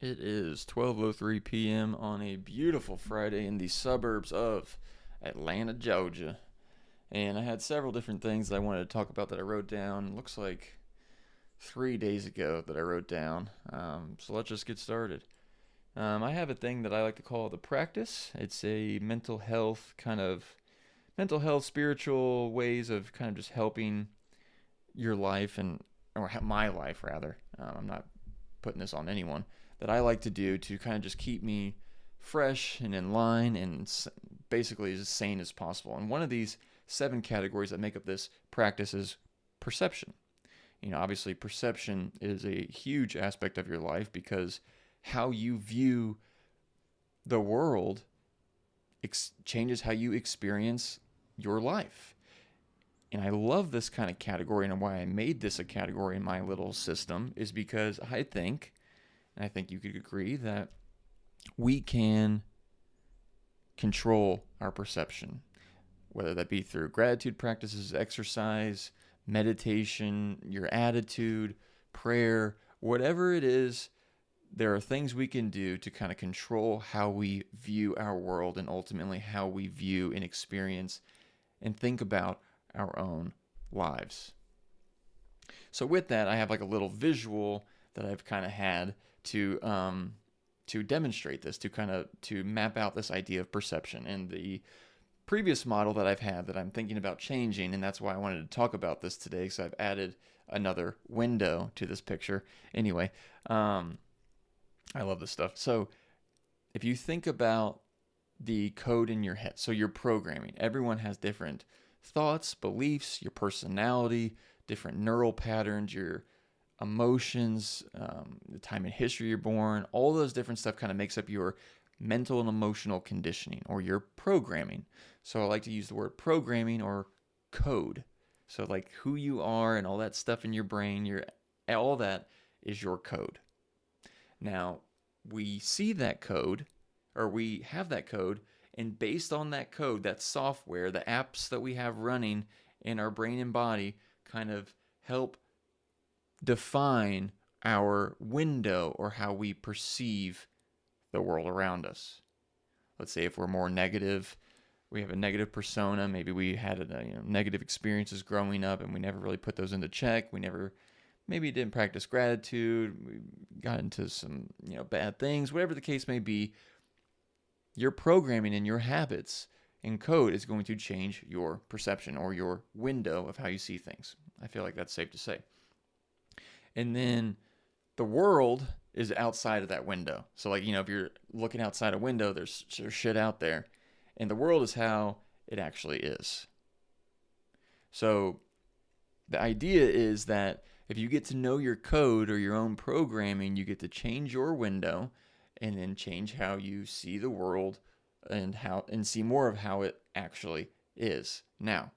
It is 12:03 p.m. on a beautiful Friday in the suburbs of Atlanta, Georgia. And I had several different things that I wanted to talk about that I wrote down. Looks like 3 days ago that I wrote down. So let's just get started. I have a thing that I like to call the practice. It's a mental health, spiritual ways of kind of just helping your life or my life rather. I'm not putting this on anyone, that I like to do to kind of just keep me fresh and in line and basically as sane as possible. And one of these 7 categories that make up this practice is perception. Obviously, perception is a huge aspect of your life because how you view the world changes how you experience your life. And I love this kind of category, and why I made this a category in my little system is because I think, and I think you could agree, that we can control our perception, whether that be through gratitude practices, exercise, meditation, your attitude, prayer, whatever it is. There are things we can do to kind of control how we view our world and ultimately how we view and experience and think about our own lives. So with that, I have like a little visual that I've kind of had to demonstrate this, to map out this idea of perception. And the previous model that I've had that I'm thinking about changing, and that's why I wanted to talk about this today, because I've added another window to this picture. Anyway, I love this stuff. So if you think about the code in your head, so your programming, everyone has different thoughts, beliefs, your personality, different neural patterns, your emotions, the time in history you're born, all those different stuff kind of makes up your mental and emotional conditioning or your programming. So I like to use the word programming or code. So like who you are and all that stuff in your brain, all that is your code. Now, we see that code, or we have that code, and based on that code, that software, the apps that we have running in our brain and body kind of help define our window or how we perceive the world around us. Let's say if we're more negative, we have a negative persona. Maybe we had negative experiences growing up and we never really put those into check. We never maybe didn't practice gratitude. We got into some bad things. Whatever the case may be, your programming and your habits and code is going to change your perception or your window of how you see things. I feel like that's safe to say. And then the world is outside of that window. So like, if you're looking outside a window, there's shit out there. And the world is how it actually is. So the idea is that if you get to know your code or your own programming, you get to change your window and then change how you see the world and see more of how it actually is. Now,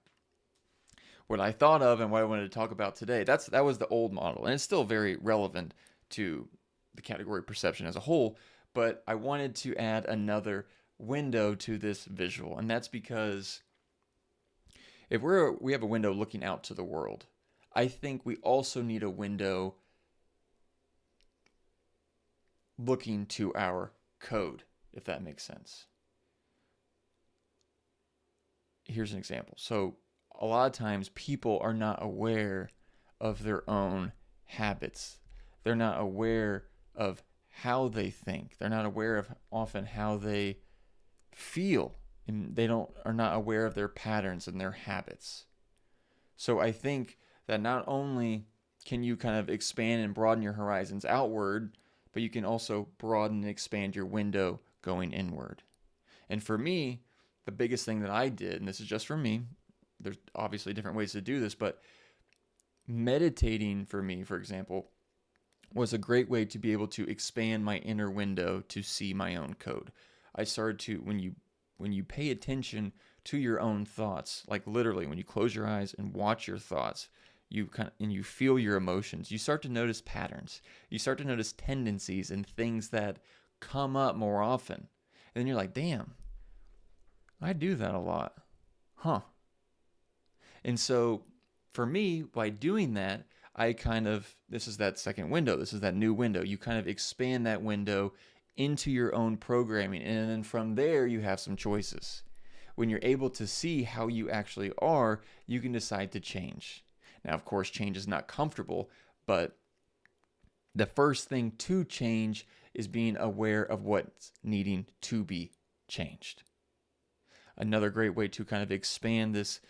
what I thought of and what I wanted to talk about today, that was the old model, and it's still very relevant to the category perception as a whole, but I wanted to add another window to this visual, and that's because if we have a window looking out to the world, I think we also need a window looking to our code, if that makes sense. Here's an example. So a lot of times people are not aware of their own habits. They're not aware of how they think. They're not aware of often how they feel, and are not aware of their patterns and their habits. So I think that not only can you kind of expand and broaden your horizons outward, but you can also broaden and expand your window going inward. And for me, the biggest thing that I did, and this is just for me, there's obviously different ways to do this, but meditating for me, for example, was a great way to be able to expand my inner window to see my own code. I started to, when you pay attention to your own thoughts, like literally when you close your eyes and watch your thoughts, you feel your emotions, you start to notice patterns. You start to notice tendencies and things that come up more often. And then you're like, damn, I do that a lot. Huh. And so for me, by doing that, this is that second window. This is that new window. You kind of expand that window into your own programming. And then from there, you have some choices. When you're able to see how you actually are, you can decide to change. Now, of course, change is not comfortable, but the first thing to change is being aware of what's needing to be changed. Another great way to kind of expand this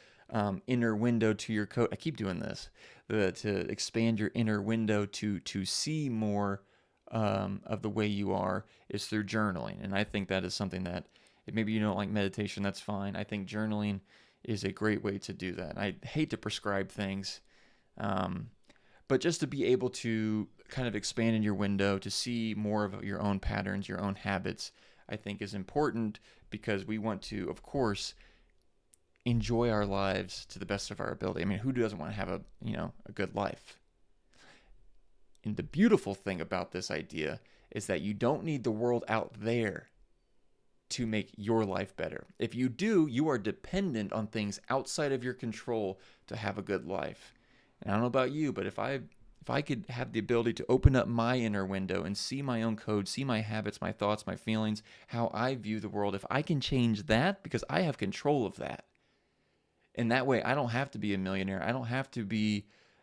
inner window to your code. I keep doing this. To expand your inner window to see more of the way you are is through journaling. And I think that is something that, if maybe you don't like meditation, that's fine. I think journaling is a great way to do that. I hate to prescribe things, but just to be able to kind of expand in your window, to see more of your own patterns, your own habits, I think is important, because we want to, of course, enjoy our lives to the best of our ability. I mean, who doesn't want to have a good life? And the beautiful thing about this idea is that you don't need the world out there to make your life better. If you do, you are dependent on things outside of your control to have a good life. And I don't know about you, but if I could have the ability to open up my inner window and see my own code, see my habits, my thoughts, my feelings, how I view the world, if I can change that, because I have control of that. And that way, I don't have to be a millionaire. I don't have to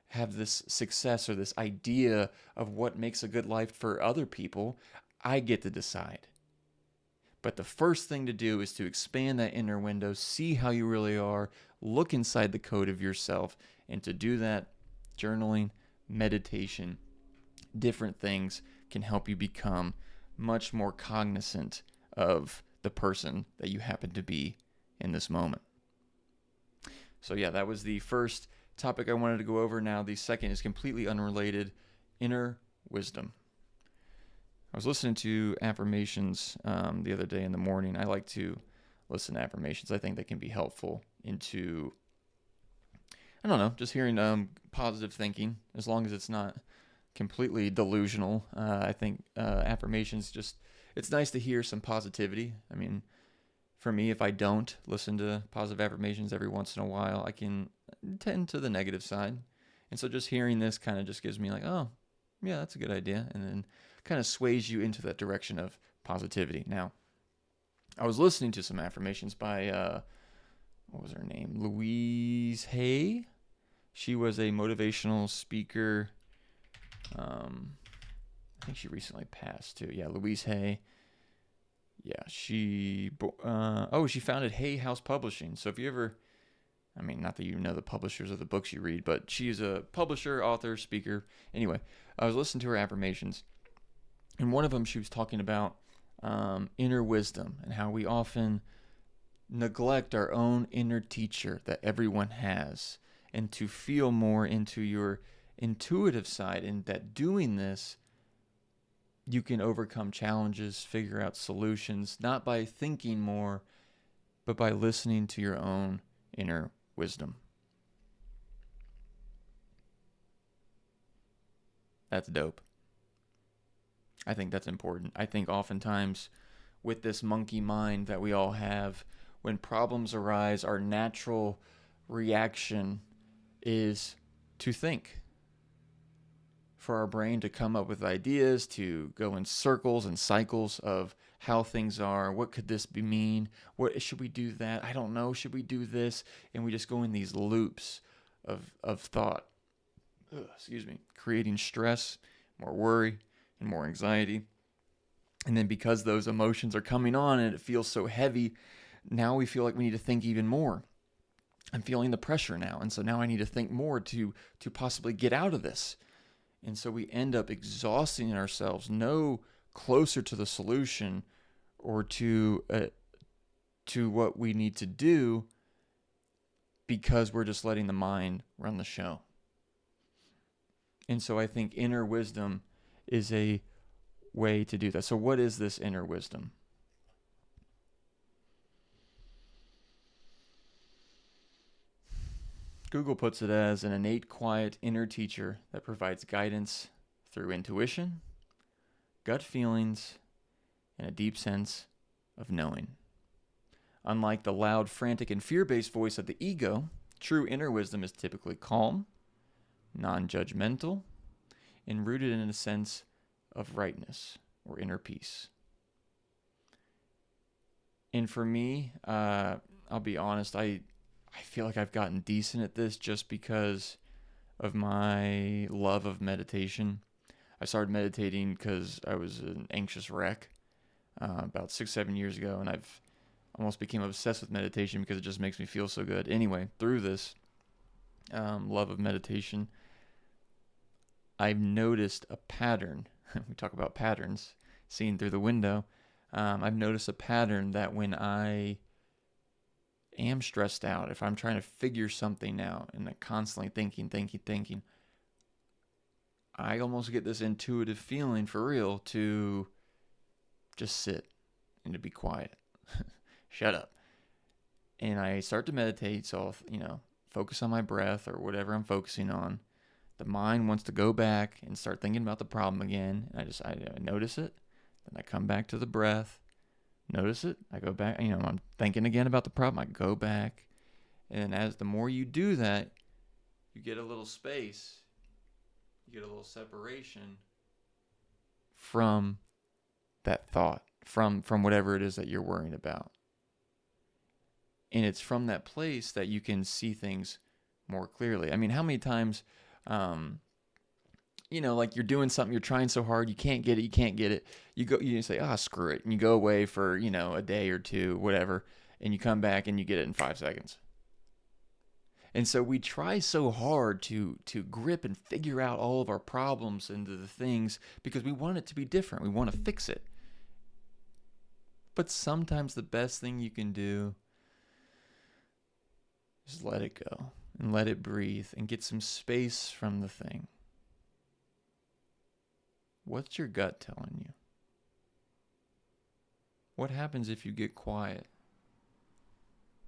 have this success or this idea of what makes a good life for other people. I get to decide. But the first thing to do is to expand that inner window, see how you really are, look inside the code of yourself. And to do that, journaling, meditation, different things can help you become much more cognizant of the person that you happen to be in this moment. So yeah, that was the first topic I wanted to go over. Now the second is completely unrelated: inner wisdom. I was listening to affirmations the other day in the morning. I like to listen to affirmations. I think they can be helpful into, I don't know, just hearing positive thinking, as long as it's not completely delusional. I think affirmations it's nice to hear some positivity. I mean, for me, if I don't listen to positive affirmations every once in a while, I can tend to the negative side. And so just hearing this kind of just gives me like, oh, yeah, that's a good idea. And then kind of sways you into that direction of positivity. Now, I was listening to some affirmations by, what was her name? Louise Hay. She was a motivational speaker. I think she recently passed too. Yeah, Louise Hay. Yeah, she founded Hay House Publishing. So if you ever, I mean, not that you know the publishers of the books you read, but she's a publisher, author, speaker. Anyway, I was listening to her affirmations, and one of them she was talking about inner wisdom and how we often neglect our own inner teacher that everyone has, and to feel more into your intuitive side, and that doing this, you can overcome challenges, figure out solutions, not by thinking more, but by listening to your own inner wisdom. That's dope. I think that's important. I think oftentimes with this monkey mind that we all have, when problems arise, our natural reaction is to think. For our brain to come up with ideas, to go in circles and cycles of how things are. What could this mean? What should we do that? I don't know. Should we do this? And we just go in these loops of thought. Creating stress, more worry, and more anxiety. And then because those emotions are coming on and it feels so heavy, now we feel like we need to think even more. I'm feeling the pressure now, and so now I need to think more to possibly get out of this. And so we end up exhausting ourselves, no closer to the solution or to what we need to do, because we're just letting the mind run the show. And so I think inner wisdom is a way to do that. So what is this inner wisdom? Google puts it as an innate, quiet inner teacher that provides guidance through intuition, gut feelings, and a deep sense of knowing. Unlike the loud, frantic, and fear-based voice of the ego, true inner wisdom is typically calm, non-judgmental, and rooted in a sense of rightness or inner peace. And for me, I'll be honest, I feel like I've gotten decent at this just because of my love of meditation. I started meditating because I was an anxious wreck about 6, 7 years ago, and I've almost became obsessed with meditation because it just makes me feel so good. Anyway, through this love of meditation, I've noticed a pattern. We talk about patterns seen through the window. I've noticed a pattern that when I am stressed out, if I'm trying to figure something out and I'm constantly thinking, I almost get this intuitive feeling for real to just sit and to be quiet. Shut up. And I start to meditate, so I'll, focus on my breath or whatever I'm focusing on. The mind wants to go back and start thinking about the problem again. And I notice it. Then I come back to the breath. Notice it. I go back. I'm thinking again about the problem. I go back. And as the more you do that, you get a little space. You get a little separation from that thought, from whatever it is that you're worrying about. And it's from that place that you can see things more clearly. I mean, how many times, like you're doing something, you're trying so hard, you can't get it. You say, screw it. And you go away for, a day or two, whatever. And you come back and you get it in 5 seconds. And so we try so hard to grip and figure out all of our problems into the things because we want it to be different. We want to fix it. But sometimes the best thing you can do is let it go and let it breathe and get some space from the thing. What's your gut telling you? What happens if you get quiet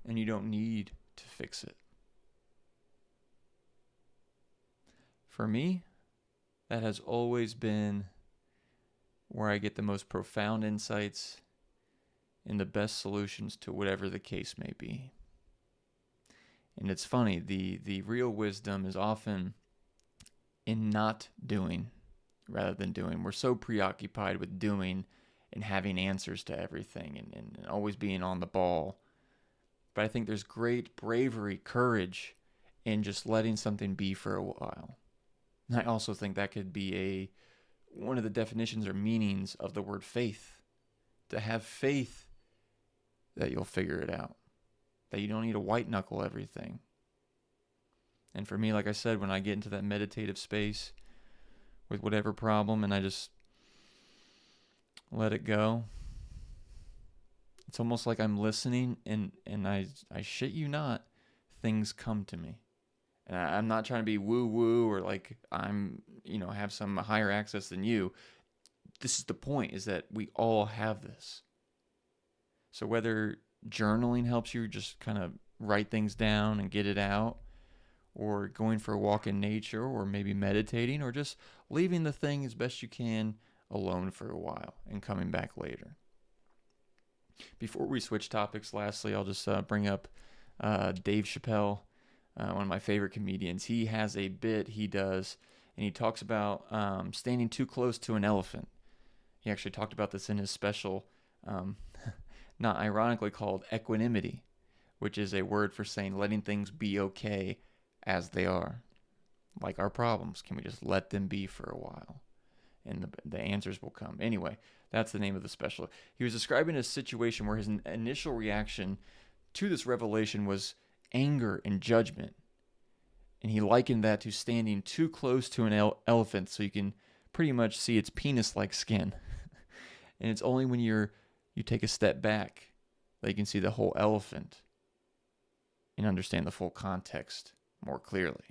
and you don't need to fix it? For me, that has always been where I get the most profound insights and the best solutions to whatever the case may be. And it's funny, the real wisdom is often in not doing rather than doing. We're so preoccupied with doing and having answers to everything and always being on the ball. But I think there's great bravery, courage in just letting something be for a while. And I also think that could be one of the definitions or meanings of the word faith. To have faith that you'll figure it out. That you don't need to white knuckle everything. And for me, like I said, when I get into that meditative space with whatever problem and I just let it go, it's almost like I'm listening and I shit you not, things come to me. And I'm not trying to be woo-woo or like I'm, have some higher access than you. This is the point, is that we all have this. So whether journaling helps you just kind of write things down and get it out, or going for a walk in nature, or maybe meditating, or just leaving the thing as best you can alone for a while and coming back later. Before we switch topics, lastly, I'll just bring up Dave Chappelle, one of my favorite comedians. He has a bit he does, and he talks about standing too close to an elephant. He actually talked about this in his special, not ironically called equanimity, which is a word for saying letting things be okay as they are. Like our problems, can we just let them be for a while? And the answers will come. Anyway, that's the name of the special. He was describing a situation where his initial reaction to this revelation was anger and judgment. And he likened that to standing too close to an elephant so you can pretty much see its penis-like skin. And it's only when you take a step back that you can see the whole elephant and understand the full context more clearly.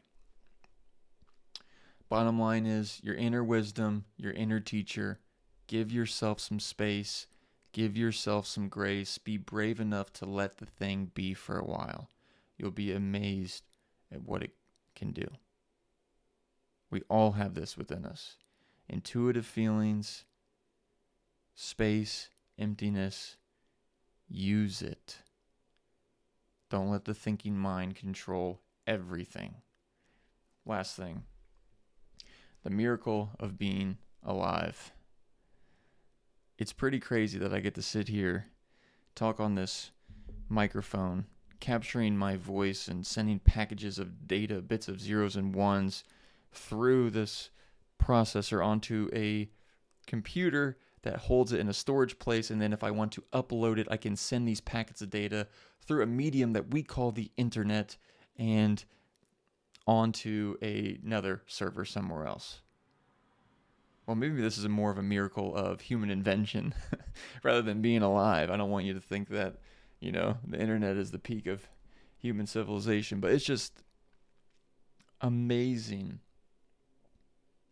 Bottom line is your inner wisdom, your inner teacher. Give yourself some space. Give yourself some grace. Be brave enough to let the thing be for a while. You'll be amazed at what it can do. We all have this within us. Intuitive feelings, space, emptiness. Use it. Don't let the thinking mind control everything. Last thing. The miracle of being alive. It's pretty crazy that I get to sit here, talk on this microphone, capturing my voice and sending packages of data, bits of zeros and ones through this processor onto a computer that holds it in a storage place. And then if I want to upload it, I can send these packets of data through a medium that we call the internet and onto another server somewhere else. Well, maybe this is more of a miracle of human invention rather than being alive. I don't want you to think that, the internet is the peak of human civilization, but it's just amazing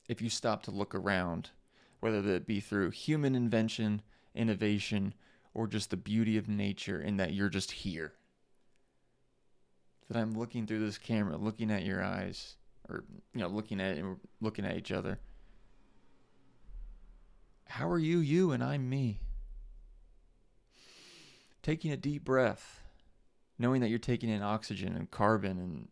if you stop to look around, whether that be through human invention, innovation, or just the beauty of nature in that you're just here. That I'm looking through this camera, looking at your eyes, or, looking at it and we're looking at each other. How are you? You, and I'm me. Taking a deep breath, knowing that you're taking in oxygen and carbon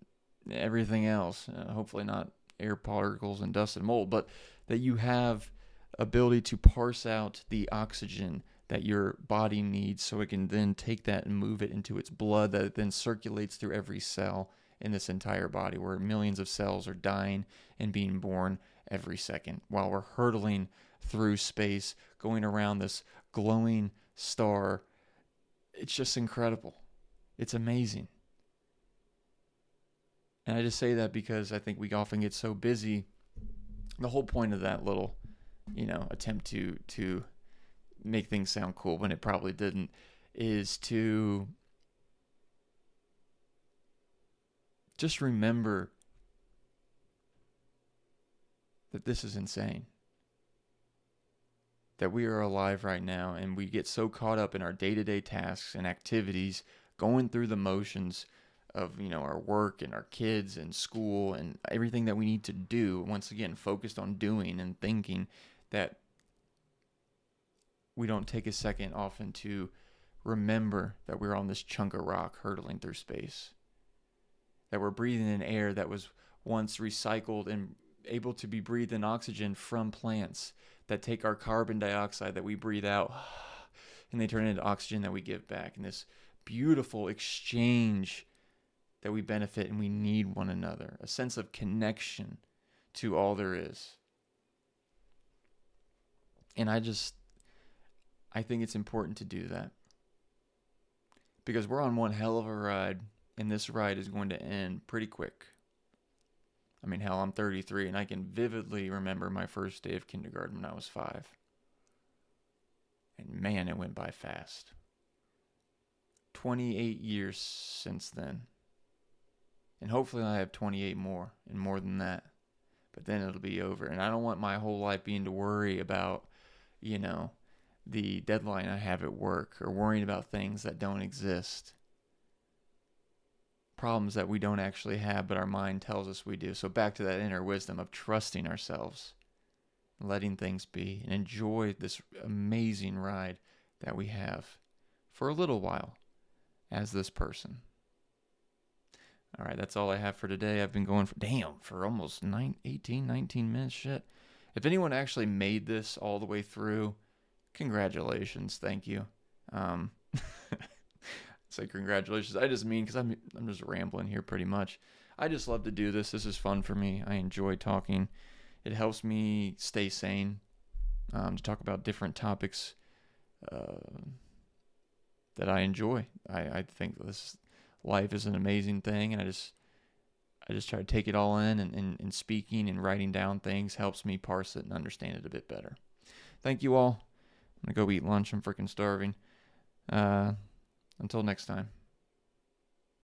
and everything else, hopefully not air particles and dust and mold, but that you have ability to parse out the oxygen that your body needs so it can then take that and move it into its blood that it then circulates through every cell in this entire body, where millions of cells are dying and being born every second while we're hurtling through space, going around this glowing star. It's just incredible. It's amazing. And I just say that because I think we often get so busy. The whole point of that little, attempt to make things sound cool when it probably didn't, is to just remember that this is insane. That we are alive right now, and we get so caught up in our day-to-day tasks and activities, going through the motions of, our work and our kids and school and everything that we need to do, once again, focused on doing and thinking, that we don't take a second often to remember that we're on this chunk of rock hurtling through space. That we're breathing in air that was once recycled and able to be breathed in oxygen from plants that take our carbon dioxide that we breathe out and they turn it into oxygen that we give back. And this beautiful exchange that we benefit and we need one another. A sense of connection to all there is. And I think it's important to do that. Because we're on one hell of a ride, and this ride is going to end pretty quick. I mean, hell, I'm 33, and I can vividly remember my first day of kindergarten when I was 5. And man, it went by fast. 28 years since then. And hopefully I have 28 more, and more than that. But then it'll be over. And I don't want my whole life being to worry about, the deadline I have at work, or worrying about things that don't exist. Problems that we don't actually have, but our mind tells us we do. So back to that inner wisdom of trusting ourselves, letting things be, and enjoy this amazing ride that we have for a little while as this person. All right, that's all I have for today. I've been going for almost 19 minutes. Shit. If anyone actually made this all the way through, congratulations. Thank you. Say congratulations. I just mean because I'm just rambling here pretty much. I just love to do this. This is fun for me. I enjoy talking. It helps me stay sane, to talk about different topics that I enjoy. I think this life is an amazing thing, and I just try to take it all in, and speaking and writing down things helps me parse it and understand it a bit better. Thank you all. I'm going to go eat lunch. I'm freaking starving. Until next time.